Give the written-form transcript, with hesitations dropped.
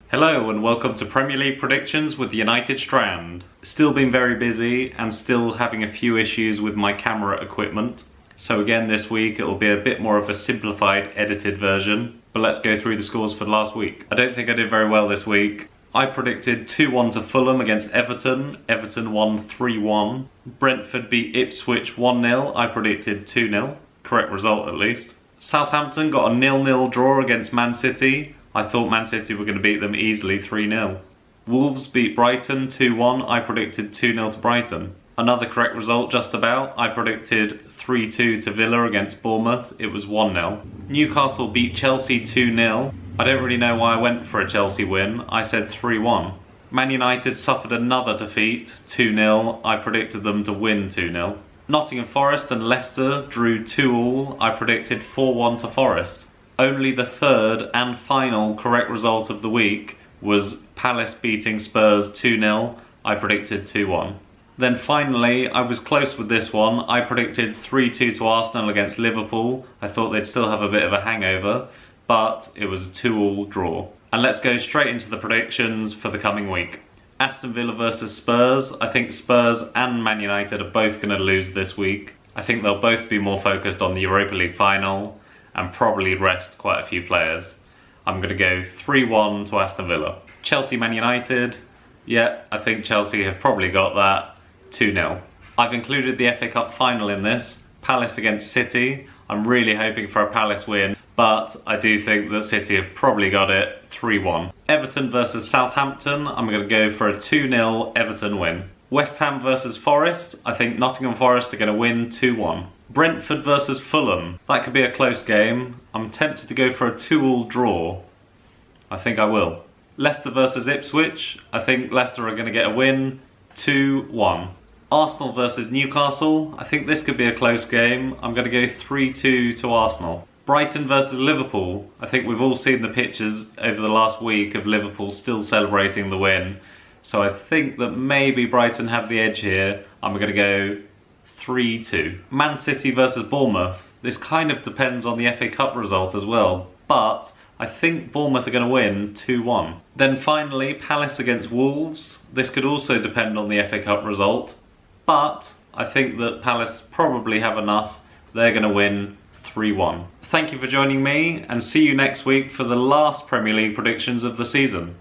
Hello and welcome to Premier League predictions with United Strand. Still been very busy and still having a few issues with my camera equipment. So again this week it will be a bit more of a simplified edited version. But let's go through the scores for last week. I don't think I did very well this week. I predicted 2-1 to Fulham against Everton. Everton won 3-1. Brentford beat Ipswich 1-0. I predicted 2-0. Correct result at least. Southampton got a 0-0 draw against Man City. I thought Man City were going to beat them easily 3-0. Wolves beat Brighton 2-1. I predicted 2-0 to Brighton. Another correct result just about. I predicted 3-2 to Villa against Bournemouth. It was 1-0. Newcastle beat Chelsea 2-0. I don't really know why I went for a Chelsea win. I said 3-1. Man United suffered another defeat, 2-0. I predicted them to win 2-0. Nottingham Forest and Leicester drew 2-2. I predicted 4-1 to Forest. Only the third and final correct result of the week was Palace beating Spurs 2-0. I predicted 2-1. Then finally, I was close with this one. I predicted 3-2 to Arsenal against Liverpool. I thought they'd still have a bit of a hangover, but it was a 2-2 draw. And let's go straight into the predictions for the coming week. Aston Villa versus Spurs. I think Spurs and Man United are both going to lose this week. I think they'll both be more focused on the Europa League final and probably rest quite a few players. I'm going to go 3-1 to Aston Villa. Chelsea Man United. Yeah, I think Chelsea have probably got that. 2-0. I've included the FA Cup final in this. Palace against City. I'm really hoping for a Palace win, but I do think that City have probably got it. 3-1. Everton versus Southampton. I'm going to go for a 2-0 Everton win. West Ham versus Forest. I think Nottingham Forest are going to win 2-1. Brentford versus Fulham. That could be a close game. I'm tempted to go for a 2-2 draw. I think I will. Leicester versus Ipswich. I think Leicester are going to get a win. 2-1. Arsenal versus Newcastle. I think this could be a close game. I'm going to go 3-2 to Arsenal. Brighton versus Liverpool. I think we've all seen the pictures over the last week of Liverpool still celebrating the win. So I think that maybe Brighton have the edge here. I'm going to go 3-2. Man City versus Bournemouth. This kind of depends on the FA Cup result as well. But I think Bournemouth are going to win 2-1. Then finally, Palace against Wolves. This could also depend on the FA Cup result. But I think that Palace probably have enough. They're going to win 3-1. Thank you for joining me and see you next week for the last Premier League predictions of the season.